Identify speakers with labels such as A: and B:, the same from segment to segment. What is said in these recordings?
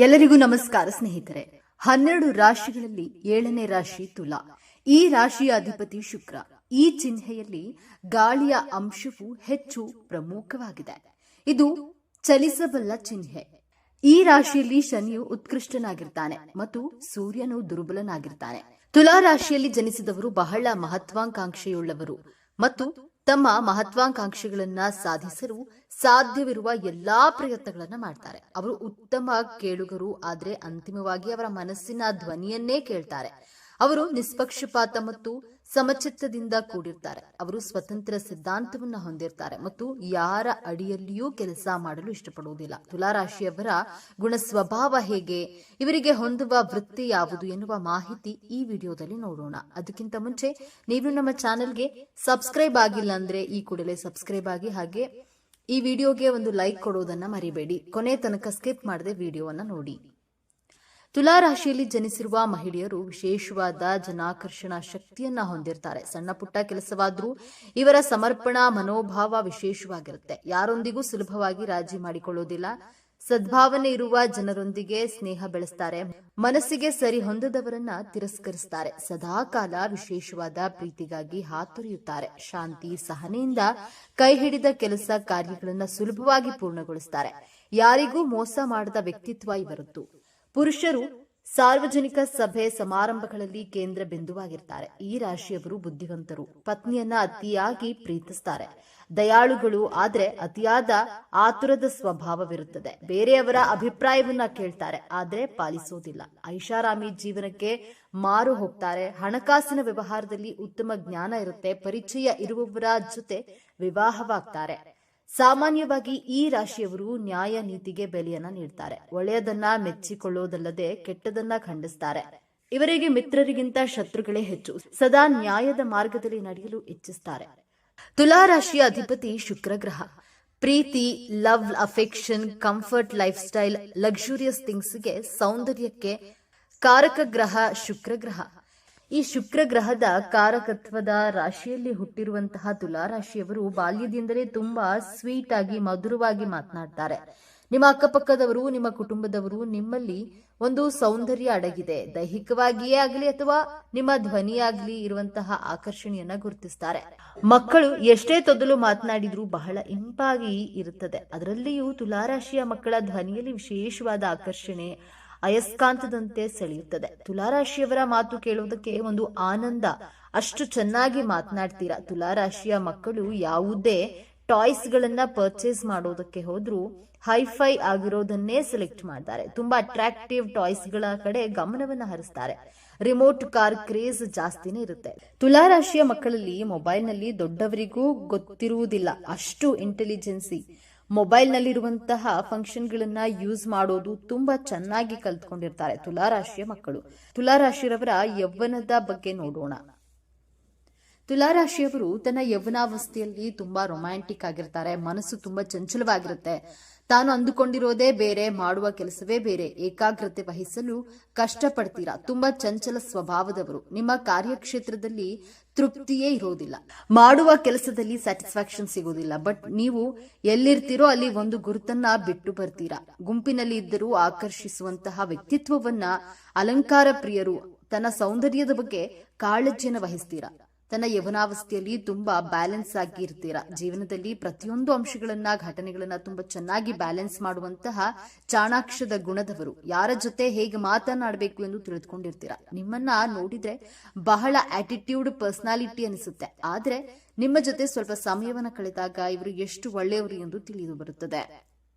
A: ಎಲ್ಲರಿಗೂ ನಮಸ್ಕಾರ ಸ್ನೇಹಿತರೆ. 12 ರಾಶಿಗಳಲ್ಲಿ 7ನೇ ರಾಶಿ ತುಲಾ. ಈ ರಾಶಿಯ ಅಧಿಪತಿ ಶುಕ್ರ. ಈ ಚಿಹ್ನೆಯಲ್ಲಿ ಗಾಳಿಯ ಅಂಶವು ಹೆಚ್ಚು ಪ್ರಮುಖವಾಗಿದೆ. ಇದು ಚಲಿಸಬಲ್ಲ ಚಿಹ್ನೆ. ಈ ರಾಶಿಯಲ್ಲಿ ಶನಿಯು ಉತ್ಕೃಷ್ಟನಾಗಿರ್ತಾನೆ ಮತ್ತು ಸೂರ್ಯನು ದುರ್ಬಲನಾಗಿರ್ತಾನೆ. ತುಲಾ ರಾಶಿಯಲ್ಲಿ ಜನಿಸಿದವರು ಬಹಳ ಮಹತ್ವಾಕಾಂಕ್ಷೆಯುಳ್ಳವರು ಮತ್ತು ತಮ್ಮ ಮಹತ್ವಾಕಾಂಕ್ಷೆಗಳನ್ನ ಸಾಧಿಸಲು ಸಾಧ್ಯವಿರುವ ಎಲ್ಲಾ ಪ್ರಯತ್ನಗಳನ್ನ ಮಾಡ್ತಾರೆ. ಅವರು ಉತ್ತಮ ಕೇಳುಗರು, ಆದರೆ ಅಂತಿಮವಾಗಿ ಅವರ ಮನಸ್ಸಿನ ಧ್ವನಿಯನ್ನೇ ಕೇಳ್ತಾರೆ. ಅವರು ನಿಷ್ಪಕ್ಷಪಾತ ಮತ್ತು ಸಮಚಿತ್ತದಿಂದ ಕೂಡಿರ್ತಾರೆ. ಅವರು ಸ್ವತಂತ್ರ ಸಿದ್ಧಾಂತವನ್ನ ಹೊಂದಿರ್ತಾರೆ ಮತ್ತು ಯಾರ ಅಡಿಯಲ್ಲಿಯೂ ಕೆಲಸ ಮಾಡಲು ಇಷ್ಟಪಡುವುದಿಲ್ಲ. ತುಲಾರಾಶಿಯವರ ಗುಣ ಸ್ವಭಾವ ಹೇಗೆ, ಇವರಿಗೆ ಹೊಂದುವ ವೃತ್ತಿ ಯಾವುದು ಎನ್ನುವ ಮಾಹಿತಿ ಈ ವಿಡಿಯೋದಲ್ಲಿ ನೋಡೋಣ. ಅದಕ್ಕಿಂತ ಮುಂಚೆ ನೀವು ನಮ್ಮ ಚಾನೆಲ್ಗೆ ಸಬ್ಸ್ಕ್ರೈಬ್ ಆಗಿಲ್ಲ ಅಂದ್ರೆ ಈ ಕೂಡಲೇ ಸಬ್ಸ್ಕ್ರೈಬ್ ಆಗಿ, ಹಾಗೆ ಈ ವಿಡಿಯೋಗೆ ಒಂದು ಲೈಕ್ ಕೊಡೋದನ್ನ ಮರಿಬೇಡಿ. ಕೊನೆ ತನಕ ಸ್ಕಿಪ್ ಮಾಡದೆ ವಿಡಿಯೋವನ್ನ ನೋಡಿ. ತುಲಾ ರಾಶಿಯಲ್ಲಿ ಜನಿಸಿರುವ ಮಹಿಳೆಯರು ವಿಶೇಷವಾದ ಜನಾಕರ್ಷಣಾ ಶಕ್ತಿಯನ್ನ ಹೊಂದಿರ್ತಾರೆ. ಸಣ್ಣ ಪುಟ್ಟ ಕೆಲಸವಾದ್ರೂ ಇವರ ಸಮರ್ಪಣಾ ಮನೋಭಾವ ವಿಶೇಷವಾಗಿರುತ್ತೆ. ಯಾರೊಂದಿಗೂ ಸುಲಭವಾಗಿ ರಾಜಿ ಮಾಡಿಕೊಳ್ಳೋದಿಲ್ಲ. ಸದ್ಭಾವನೆ ಇರುವ ಜನರೊಂದಿಗೆ ಸ್ನೇಹ ಬೆಳೆಸ್ತಾರೆ. ಮನಸ್ಸಿಗೆ ಸರಿ ಹೊಂದದವರನ್ನ ತಿರಸ್ಕರಿಸ್ತಾರೆ. ಸದಾಕಾಲ ವಿಶೇಷವಾದ ಪ್ರೀತಿಗಾಗಿ ಹಾತೊರೆಯುತ್ತಾರೆ. ಶಾಂತಿ ಸಹನೆಯಿಂದ ಕೈ ಹಿಡಿದ ಕೆಲಸ ಕಾರ್ಯಗಳನ್ನ ಸುಲಭವಾಗಿ ಪೂರ್ಣಗೊಳಿಸ್ತಾರೆ. ಯಾರಿಗೂ ಮೋಸ ಮಾಡದ ವ್ಯಕ್ತಿತ್ವ ಇವರದ್ದು. ಪುರುಷರು ಸಾರ್ವಜನಿಕ ಸಭೆ ಸಮಾರಂಭಗಳಲ್ಲಿ ಕೇಂದ್ರ ಬಿಂದುವಾಗಿರ್ತಾರೆ. ಈ ರಾಶಿಯವರು ಬುದ್ಧಿವಂತರು. ಪತ್ನಿಯನ್ನ ಅತಿಯಾಗಿ ಪ್ರೀತಿಸ್ತಾರೆ. ದಯಾಳುಗಳು, ಆದರೆ ಅತಿಯಾದ ಆತುರದ ಸ್ವಭಾವವಿರುತ್ತದೆ. ಬೇರೆಯವರ ಅಭಿಪ್ರಾಯವನ್ನ ಕೇಳ್ತಾರೆ, ಆದರೆ ಪಾಲಿಸೋದಿಲ್ಲ. ಐಷಾರಾಮಿ ಜೀವನಕ್ಕೆ ಮಾರು ಹೋಗ್ತಾರೆ. ಹಣಕಾಸಿನ ವ್ಯವಹಾರದಲ್ಲಿ ಉತ್ತಮ ಜ್ಞಾನ ಇರುತ್ತೆ. ಪರಿಚಯ ಇರುವವರ ಜೊತೆ ವಿವಾಹವಾಗ್ತಾರೆ. ಸಾಮಾನ್ಯವಾಗಿ ಈ ರಾಶಿಯವರು ನ್ಯಾಯ ನೀತಿಗೆ ಬೆಲೆಯನ್ನ ನೀಡ್ತಾರೆ. ಒಳ್ಳೆಯದನ್ನ ಮೆಚ್ಚಿಕೊಳ್ಳೋದಲ್ಲದೆ ಕೆಟ್ಟದನ್ನ ಖಂಡಿಸ್ತಾರೆ. ಇವರಿಗೆ ಮಿತ್ರರಿಗಿಂತ ಶತ್ರುಗಳೇ ಹೆಚ್ಚು. ಸದಾ ನ್ಯಾಯದ ಮಾರ್ಗದಲ್ಲಿ ನಡೆಯಲು ಇಚ್ಛಿಸುತ್ತಾರೆ. ತುಲಾ ರಾಶಿಯ ಅಧಿಪತಿ ಶುಕ್ರ ಗ್ರಹ. ಪ್ರೀತಿ, love, affection, comfort, life style, luxurious ಥಿಂಗ್ಸ್ಗೆ, ಸೌಂದರ್ಯಕ್ಕೆ ಕಾರಕ ಗ್ರಹ ಶುಕ್ರ ಗ್ರಹ. ಈ ಶುಕ್ರ ಗ್ರಹದ ಕಾರಕತ್ವದ ರಾಶಿಯಲ್ಲಿ ಹುಟ್ಟಿರುವಂತಹ ತುಲಾ ರಾಶಿಯವರು ಬಾಲ್ಯದಿಂದಲೇ ತುಂಬಾ ಸ್ವೀಟ್ ಆಗಿ, ಮಧುರವಾಗಿ ಮಾತನಾಡ್ತಾರೆ. ನಿಮ್ಮ ಅಕ್ಕಪಕ್ಕದವರು, ನಿಮ್ಮ ಕುಟುಂಬದವರು ನಿಮ್ಮಲ್ಲಿ ಒಂದು ಸೌಂದರ್ಯ ಅಡಗಿದೆ. ದೈಹಿಕವಾಗಿಯೇ ಆಗಲಿ ಅಥವಾ ನಿಮ್ಮ ಧ್ವನಿಯಾಗ್ಲಿ ಇರುವಂತಹ ಆಕರ್ಷಣೆಯನ್ನ ಗುರುತಿಸ್ತಾರೆ. ಮಕ್ಕಳು ಎಷ್ಟೇ ತೊದಲು ಮಾತನಾಡಿದ್ರೂ ಬಹಳ ಇಂಪಾಗಿ ಇರುತ್ತದೆ. ಅದರಲ್ಲಿಯೂ ತುಲಾರಾಶಿಯ ಮಕ್ಕಳ ಧ್ವನಿಯಲ್ಲಿ ವಿಶೇಷವಾದ ಆಕರ್ಷಣೆ ಅಯಸ್ಕಾಂತದಂತೆ ಸೆಳೆಯುತ್ತದೆ. ತುಲಾರಾಶಿಯವರ ಮಾತು ಕೇಳುವುದಕ್ಕೆ ಒಂದು ಆನಂದ. ಅಷ್ಟು ಚೆನ್ನಾಗಿ ಮಾತನಾಡ್ತೀರಾ. ತುಲಾರಾಶಿಯ ಮಕ್ಕಳು ಯಾವುದೇ ಟಾಯ್ಸ್ ಗಳನ್ನ ಪರ್ಚೇಸ್ ಮಾಡೋದಕ್ಕೆ ಹೋದ್ರೂ ಹೈಫೈ ಆಗಿರೋದನ್ನೇ ಸೆಲೆಕ್ಟ್ ಮಾಡ್ತಾರೆ. ತುಂಬಾ ಅಟ್ರಾಕ್ಟಿವ್ ಟಾಯ್ಸ್ ಗಳ ಕಡೆ ಗಮನವನ್ನ ಹರಿಸ್ತಾರೆ. ರಿಮೋಟ್ ಕಾರ್ ಕ್ರೇಜ್ ಜಾಸ್ತಿನೇ ಇರುತ್ತೆ. ತುಲಾರಾಶಿಯ ಮಕ್ಕಳಲ್ಲಿ ಮೊಬೈಲ್ ನಲ್ಲಿ ದೊಡ್ಡವರಿಗೂ ಗೊತ್ತಿರುವುದಿಲ್ಲ ಅಷ್ಟು ಇಂಟೆಲಿಜೆನ್ಸಿ. ಮೊಬೈಲ್ ನಲ್ಲಿರುವಂತಹ ಫಂಕ್ಷನ್ಗಳನ್ನ ಯೂಸ್ ಮಾಡೋದು ತುಂಬಾ ಚೆನ್ನಾಗಿ ಕಲ್ತ್ಕೊಂಡಿರ್ತಾರೆ ತುಲಾರಾಶಿಯ ಮಕ್ಕಳು. ತುಲಾರಾಶಿಯವರ ಯೌವನದ ಬಗ್ಗೆ ನೋಡೋಣ. ತುಲಾರಾಶಿಯವರು ತನ್ನ ಯೌವನಾವಸ್ಥೆಯಲ್ಲಿ ತುಂಬಾ ರೊಮ್ಯಾಂಟಿಕ್ ಆಗಿರ್ತಾರೆ. ಮನಸ್ಸು ತುಂಬಾ ಚಂಚಲವಾಗಿರುತ್ತೆ. ತಾನು ಅಂದುಕೊಂಡಿರೋದೇ ಬೇರೆ, ಮಾಡುವ ಕೆಲಸವೇ ಬೇರೆ. ಏಕಾಗ್ರತೆ ವಹಿಸಲು ಕಷ್ಟಪಡ್ತೀರಾ. ತುಂಬಾ ಚಂಚಲ ಸ್ವಭಾವದವರು. ನಿಮ್ಮ ಕಾರ್ಯಕ್ಷೇತ್ರದಲ್ಲಿ ತೃಪ್ತಿಯೇ ಇರೋದಿಲ್ಲ. ಮಾಡುವ ಕೆಲಸದಲ್ಲಿ ಸ್ಯಾಟಿಸ್ಫ್ಯಾಕ್ಷನ್ ಸಿಗೋದಿಲ್ಲ. ಬಟ್ ನೀವು ಎಲ್ಲಿರ್ತೀರೋ ಅಲ್ಲಿ ಒಂದು ಗುರುತನ್ನ ಬಿಟ್ಟು ಬರ್ತೀರಾ. ಗುಂಪಿನಲ್ಲಿ ಇದ್ದರೂ ಆಕರ್ಷಿಸುವಂತಹ ವ್ಯಕ್ತಿತ್ವವನ್ನ, ಅಲಂಕಾರ ಪ್ರಿಯರು. ತನ್ನ ಸೌಂದರ್ಯದ ಬಗ್ಗೆ ಕಾಳಜಿಯನ್ನು ವಹಿಸ್ತೀರಾ. ತನ್ನ ಯೌವನಾವಸ್ಥೆಯಲ್ಲಿ ತುಂಬಾ ಬ್ಯಾಲೆನ್ಸ್ ಆಗಿ ಇರ್ತೀರಾ. ಜೀವನದಲ್ಲಿ ಪ್ರತಿಯೊಂದು ಅಂಶಗಳನ್ನ, ಘಟನೆಗಳನ್ನ ತುಂಬಾ ಚೆನ್ನಾಗಿ ಬ್ಯಾಲೆನ್ಸ್ ಮಾಡುವಂತಹ ಚಾಣಾಕ್ಷದ ಗುಣದವರು. ಯಾರ ಜೊತೆ ಹೇಗೆ ಮಾತನಾಡಬೇಕು ಎಂದು ತಿಳಿದುಕೊಂಡಿರ್ತೀರಾ. ನಿಮ್ಮನ್ನ ನೋಡಿದ್ರೆ ಬಹಳ ಆಟಿಟ್ಯೂಡ್ ಪರ್ಸನಾಲಿಟಿ ಅನಿಸುತ್ತೆ. ಆದ್ರೆ ನಿಮ್ಮ ಜೊತೆ ಸ್ವಲ್ಪ ಸಮಯವನ್ನ ಕಳೆದಾಗ ಇವರು ಎಷ್ಟು ಒಳ್ಳೆಯವರು ಎಂದು ತಿಳಿದು ಬರುತ್ತದೆ.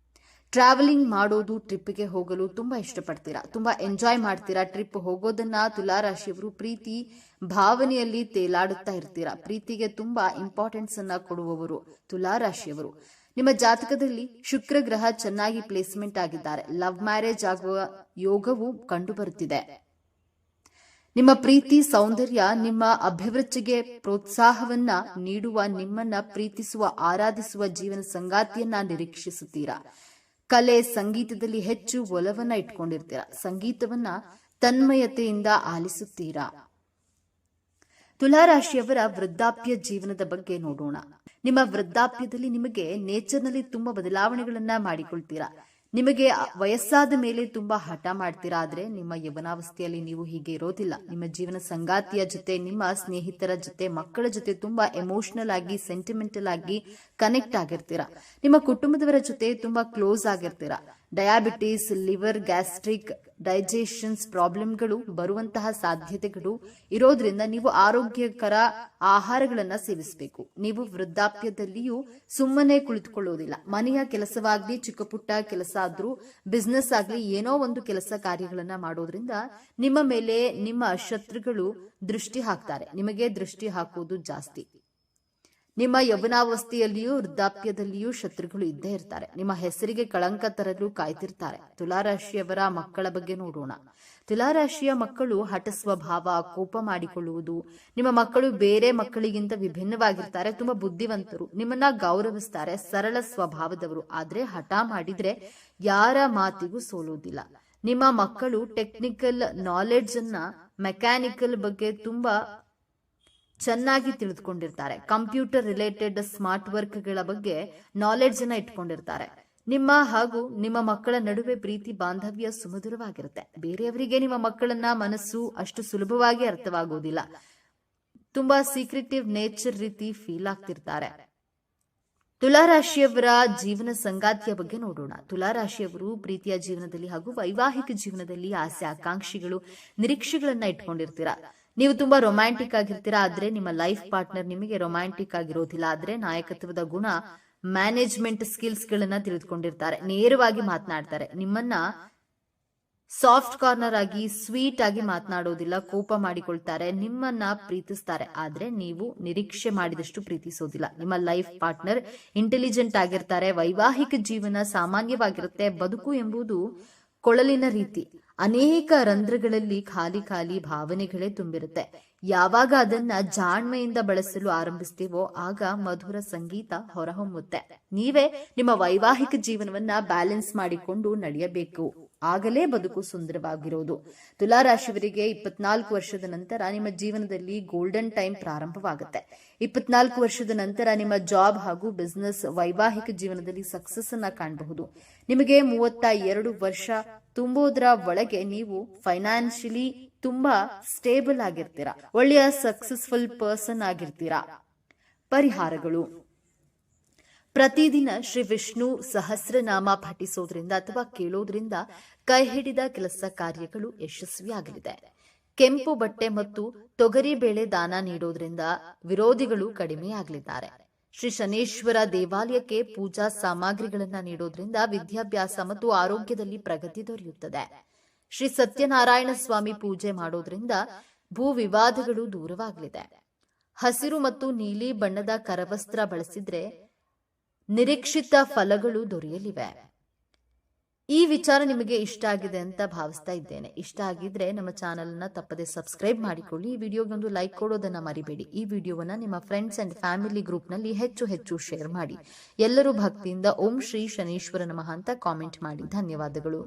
A: ಟ್ರಾವೆಲಿಂಗ್ ಮಾಡೋದು, ಟ್ರಿಪ್ಗೆ ಹೋಗಲು ತುಂಬಾ ಇಷ್ಟಪಡ್ತೀರಾ. ತುಂಬಾ ಎಂಜಾಯ್ ಮಾಡ್ತೀರಾ. ಟ್ರಿಪ್ ಹೋಗೋದನ್ನ ತುಲಾರಾಶಿಯವರು ಪ್ರೀತಿ ಭಾವನೆಯಲ್ಲಿ ತೇಲಾಡುತ್ತಾ ಇರ್ತೀರಾ. ಪ್ರೀತಿಗೆ ತುಂಬಾ ಇಂಪಾರ್ಟೆನ್ಸ್ ಅನ್ನ ಕೊಡುವವರು ತುಲಾರಾಶಿಯವರು. ನಿಮ್ಮ ಜಾತಕದಲ್ಲಿ ಶುಕ್ರ ಗ್ರಹ ಚೆನ್ನಾಗಿ ಪ್ಲೇಸ್ಮೆಂಟ್ ಆಗಿದ್ದಾರೆ. ಲವ್ ಮ್ಯಾರೇಜ್ ಆಗುವ ಯೋಗವು ಕಂಡು ಬರುತ್ತಿದೆ. ನಿಮ್ಮ ಪ್ರೀತಿ, ಸೌಂದರ್ಯ, ನಿಮ್ಮ ಅಭಿವೃದ್ಧಿಗೆ ಪ್ರೋತ್ಸಾಹವನ್ನ ನೀಡುವ, ನಿಮ್ಮನ್ನ ಪ್ರೀತಿಸುವ, ಆರಾಧಿಸುವ ಜೀವನ ಸಂಗಾತಿಯನ್ನ ನಿರೀಕ್ಷಿಸುತ್ತೀರಾ. ಕಲೆ, ಸಂಗೀತದಲ್ಲಿ ಹೆಚ್ಚು ಒಲವನ್ನ ಇಟ್ಕೊಂಡಿರ್ತೀರಾ. ಸಂಗೀತವನ್ನ ತನ್ಮಯತೆಯಿಂದ ಆಲಿಸುತ್ತೀರಾ. ತುಲಾರಾಶಿಯವರ ವೃದ್ಧಾಪ್ಯ ಜೀವನದ ಬಗ್ಗೆ ನೋಡೋಣ. ನಿಮ್ಮ ವೃದ್ಧಾಪ್ಯದಲ್ಲಿ ನಿಮಗೆ ನೇಚರ್ನಲ್ಲಿ ತುಂಬಾ ಬದಲಾವಣೆಗಳನ್ನ ಮಾಡಿಕೊಳ್ತೀರಾ. ನಿಮಗೆ ವಯಸ್ಸಾದ ಮೇಲೆ ತುಂಬಾ ಹಠ ಮಾಡ್ತೀರಾ, ಆದ್ರೆ ನಿಮ್ಮ ಯೌವನಾವಸ್ಥೆಯಲ್ಲಿ ನೀವು ಹೀಗೆ ಇರೋದಿಲ್ಲ. ನಿಮ್ಮ ಜೀವನ ಸಂಗಾತಿಯ ಜೊತೆ, ನಿಮ್ಮ ಸ್ನೇಹಿತರ ಜೊತೆ, ಮಕ್ಕಳ ಜೊತೆ ತುಂಬಾ ಎಮೋಷನಲ್ ಆಗಿ, ಸೆಂಟಿಮೆಂಟಲ್ ಆಗಿ ಕನೆಕ್ಟ್ ಆಗಿರ್ತೀರಾ. ನಿಮ್ಮ ಕುಟುಂಬದವರ ಜೊತೆ ತುಂಬಾ ಕ್ಲೋಸ್ ಆಗಿರ್ತೀರಾ. ಡಯಾಬಿಟಿಸ್, ಲಿವರ್, ಗ್ಯಾಸ್ಟ್ರಿಕ್, ಡೈಜೆಷನ್ಸ್ ಪ್ರಾಬ್ಲಮ್ಗಳು ಬರುವಂತಹ ಸಾಧ್ಯತೆಗಳು ಇರೋದ್ರಿಂದ ನೀವು ಆರೋಗ್ಯಕರ ಆಹಾರಗಳನ್ನ ಸೇವಿಸಬೇಕು. ನೀವು ವೃದ್ಧಾಪ್ಯದಲ್ಲಿಯೂ ಸುಮ್ಮನೆ ಕುಳಿತುಕೊಳ್ಳೋದಿಲ್ಲ. ಮನೆಯ ಕೆಲಸವಾಗ್ಲಿ, ಚಿಕ್ಕ ಪುಟ್ಟ ಕೆಲಸ ಆದ್ರೂ, ಬಿಸ್ನೆಸ್ ಆಗ್ಲಿ, ಏನೋ ಒಂದು ಕೆಲಸ ಕಾರ್ಯಗಳನ್ನ ಮಾಡೋದ್ರಿಂದ ನಿಮ್ಮ ಮೇಲೆ ನಿಮ್ಮ ಶತ್ರುಗಳು ದೃಷ್ಟಿ ಹಾಕ್ತಾರೆ. ನಿಮಗೆ ದೃಷ್ಟಿ ಹಾಕುವುದು ಜಾಸ್ತಿ. ನಿಮ್ಮ ಯೌವನಾವಸ್ಥೆಯಲ್ಲಿಯೂ ವೃದ್ಧಾಪ್ಯದಲ್ಲಿಯೂ ಶತ್ರುಗಳು ಇದ್ದೇ ಇರ್ತಾರೆ. ನಿಮ್ಮ ಹೆಸರಿಗೆ ಕಳಂಕ ತರಲು ಕಾಯ್ತಿರ್ತಾರೆ. ತುಲಾರಾಶಿಯವರ ಮಕ್ಕಳ ಬಗ್ಗೆ ನೋಡೋಣ. ತುಲಾರಾಶಿಯ ಮಕ್ಕಳು ಹಠ ಸ್ವಭಾವ, ಕೋಪ ಮಾಡಿಕೊಳ್ಳುವುದು. ನಿಮ್ಮ ಮಕ್ಕಳು ಬೇರೆ ಮಕ್ಕಳಿಗಿಂತ ವಿಭಿನ್ನವಾಗಿರ್ತಾರೆ. ತುಂಬಾ ಬುದ್ಧಿವಂತರು, ನಿಮ್ಮನ್ನ ಗೌರವಿಸ್ತಾರೆ, ಸರಳ ಸ್ವಭಾವದವರು. ಆದ್ರೆ ಹಠ ಮಾಡಿದ್ರೆ ಯಾರ ಮಾತಿಗೂ ಸೋಲೋದಿಲ್ಲ. ನಿಮ್ಮ ಮಕ್ಕಳು ಟೆಕ್ನಿಕಲ್ ನಾಲೆಡ್ಜ್ ಅನ್ನ, ಮೆಕ್ಯಾನಿಕಲ್ ಬಗ್ಗೆ ತುಂಬಾ ಚೆನ್ನಾಗಿ ತಿಳಿದುಕೊಂಡಿರ್ತಾರೆ. ಕಂಪ್ಯೂಟರ್ ರಿಲೇಟೆಡ್ ಸ್ಮಾರ್ಟ್ ವರ್ಕ್ ಗಳ ಬಗ್ಗೆ ನಾಲೆಡ್ಜ್ ಅನ್ನ ಇಟ್ಕೊಂಡಿರ್ತಾರೆ. ನಿಮ್ಮ ಹಾಗೂ ನಿಮ್ಮ ಮಕ್ಕಳ ನಡುವೆ ಪ್ರೀತಿ ಬಾಂಧವ್ಯ ಸುಮಧುರವಾಗಿರುತ್ತೆ. ಬೇರೆಯವರಿಗೆ ನಿಮ್ಮ ಮಕ್ಕಳನ್ನ ಮನಸ್ಸು ಅಷ್ಟು ಸುಲಭವಾಗಿ ಅರ್ಥವಾಗುವುದಿಲ್ಲ. ತುಂಬಾ ಸೀಕ್ರೆಟಿವ್ ನೇಚರ್ ರೀತಿ ಫೀಲ್ ಆಗ್ತಿರ್ತಾರೆ. ತುಲಾರಾಶಿಯವರ ಜೀವನ ಸಂಗಾತಿಯ ಬಗ್ಗೆ ನೋಡೋಣ. ತುಲಾರಾಶಿಯವರು ಪ್ರೀತಿಯ ಜೀವನದಲ್ಲಿ ಹಾಗೂ ವೈವಾಹಿಕ ಜೀವನದಲ್ಲಿ ಆಸೆ, ಆಕಾಂಕ್ಷೆಗಳು, ನಿರೀಕ್ಷೆಗಳನ್ನ ಇಟ್ಕೊಂಡಿರ್ತೀರಾ. ನೀವು ತುಂಬಾ ರೊಮ್ಯಾಂಟಿಕ್ ಆಗಿರ್ತೀರಾ, ಆದ್ರೆ ನಿಮ್ಮ ಲೈಫ್ ಪಾರ್ಟ್ನರ್ ನಿಮಗೆ ರೊಮ್ಯಾಂಟಿಕ್ ಆಗಿರೋದಿಲ್ಲ. ಆದ್ರೆ ನಾಯಕತ್ವದ ಗುಣ, ಮ್ಯಾನೇಜ್ಮೆಂಟ್ ಸ್ಕಿಲ್ಸ್ ಗಳನ್ನ ತಿಳಿದುಕೊಂಡಿರ್ತಾರೆ. ನೇರವಾಗಿ ಮಾತನಾಡ್ತಾರೆ. ನಿಮ್ಮನ್ನ ಸಾಫ್ಟ್ ಕಾರ್ನರ್ ಆಗಿ, ಸ್ವೀಟ್ ಆಗಿ ಮಾತನಾಡೋದಿಲ್ಲ. ಕೋಪ ಮಾಡಿಕೊಳ್ತಾರೆ. ನಿಮ್ಮನ್ನ ಪ್ರೀತಿಸ್ತಾರೆ, ಆದ್ರೆ ನೀವು ನಿರೀಕ್ಷೆ ಮಾಡಿದಷ್ಟು ಪ್ರೀತಿಸೋದಿಲ್ಲ. ನಿಮ್ಮ ಲೈಫ್ ಪಾರ್ಟ್ನರ್ ಇಂಟೆಲಿಜೆಂಟ್ ಆಗಿರ್ತಾರೆ. ವೈವಾಹಿಕ ಜೀವನ ಸಾಮಾನ್ಯವಾಗಿರುತ್ತೆ. ಬದುಕು ಎಂಬುದು ಕೊಳಲಿನ ರೀತಿ. ಅನೇಕ ರಂಧ್ರಗಳಲ್ಲಿ ಖಾಲಿ ಖಾಲಿ ಭಾವನೆಗಳೇ ತುಂಬಿರುತ್ತೆ. ಯಾವಾಗ ಅದನ್ನ ಜಾಣ್ಮೆಯಿಂದ ಬಳಸಲು ಆರಂಭಿಸ್ತೀವೋ ಆಗ ಮಧುರ ಸಂಗೀತ ಹೊರಹೊಮ್ಮುತ್ತೆ. ನೀವೇ ನಿಮ್ಮ ವೈವಾಹಿಕ ಜೀವನವನ್ನ ಬ್ಯಾಲೆನ್ಸ್ ಮಾಡಿಕೊಂಡು ನಡೆಯಬೇಕು. ಆಗಲೇ ಬದುಕು ಸುಂದರವಾಗಿರೋದು. ತುಲಾರಾಶಿಯವರಿಗೆ 24 ವರ್ಷದ ನಂತರ ನಿಮ್ಮ ಜೀವನದಲ್ಲಿ ಗೋಲ್ಡನ್ ಟೈಮ್ ಪ್ರಾರಂಭವಾಗುತ್ತೆ. 24 ವರ್ಷದ ನಂತರ ನಿಮ್ಮ ಜಾಬ್ ಹಾಗೂ ಬಿಸಿನೆಸ್, ವೈವಾಹಿಕ ಜೀವನದಲ್ಲಿ ಸಕ್ಸಸ್ ಅನ್ನ ಕಾಣಬಹುದು. ನಿಮಗೆ 32 ವರ್ಷ ತುಂಬುವುದರ ಒಳಗೆ ನೀವು ಫೈನಾನ್ಷಿಯಲಿ ತುಂಬಾ ಸ್ಟೇಬಲ್ ಆಗಿರ್ತೀರಾ. ಒಳ್ಳೆಯ ಸಕ್ಸಸ್ಫುಲ್ ಪರ್ಸನ್ ಆಗಿರ್ತೀರಾ. ಪರಿಹಾರಗಳು: ಪ್ರತಿದಿನ ಶ್ರೀ ವಿಷ್ಣು ಸಹಸ್ರನಾಮ ಪಠಿಸೋದ್ರಿಂದ ಅಥವಾ ಕೇಳೋದ್ರಿಂದ ಕೈ ಹಿಡಿದ ಕೆಲಸ ಕಾರ್ಯಗಳು ಯಶಸ್ವಿಯಾಗಲಿದೆ. ಕೆಂಪು ಬಟ್ಟೆ ಮತ್ತು ತೊಗರಿ ಬೇಳೆ ದಾನ ನೀಡೋದ್ರಿಂದ ವಿರೋಧಿಗಳು ಕಡಿಮೆಯಾಗಲಿದ್ದಾರೆ. ಶ್ರೀ ಶನೇಶ್ವರ ದೇವಾಲಯಕ್ಕೆ ಪೂಜಾ ಸಾಮಗ್ರಿಗಳನ್ನು ನೀಡೋದ್ರಿಂದ ವಿದ್ಯಾಭ್ಯಾಸ ಮತ್ತು ಆರೋಗ್ಯದಲ್ಲಿ ಪ್ರಗತಿ ದೊರೆಯುತ್ತದೆ. ಶ್ರೀ ಸತ್ಯನಾರಾಯಣ ಸ್ವಾಮಿ ಪೂಜೆ ಮಾಡೋದ್ರಿಂದ ಭೂ ವಿವಾದಗಳು ದೂರವಾಗಲಿದೆ. ಹಸಿರು ಮತ್ತು ನೀಲಿ ಬಣ್ಣದ ಕರವಸ್ತ್ರ ಬಳಸಿದ್ರೆ ನಿರೀಕ್ಷಿತ ಫಲಗಳು ದೊರೆಯಲಿವೆ. ಈ ವಿಚಾರ ನಿಮಗೆ ಇಷ್ಟ ಆಗಿದೆ ಅಂತ ಭಾವಿಸ್ತಾ ಇದ್ದೇನೆ. ಇಷ್ಟ ಆಗಿದ್ರೆ ನಮ್ಮ ಚಾನೆಲ್ ಅನ್ನ ತಪ್ಪದೆ ಸಬ್ಸ್ಕ್ರೈಬ್ ಮಾಡಿಕೊಳ್ಳಿ. ಈ ವಿಡಿಯೋಗೊಂದು ಲೈಕ್ ಕೊಡೋದನ್ನ ಮರಿಬೇಡಿ. ಈ ವಿಡಿಯೋವನ್ನ ನಿಮ್ಮ ಫ್ರೆಂಡ್ಸ್ ಅಂಡ್ ಫ್ಯಾಮಿಲಿ ಗ್ರೂಪ್ ನಲ್ಲಿ ಹೆಚ್ಚು ಶೇರ್ ಮಾಡಿ. ಎಲ್ಲರೂ ಭಕ್ತಿಯಿಂದ ಓಂ ಶ್ರೀ ಶನೀಶ್ವರ ನಮಃ ಅಂತ ಕಾಮೆಂಟ್ ಮಾಡಿ. ಧನ್ಯವಾದಗಳು.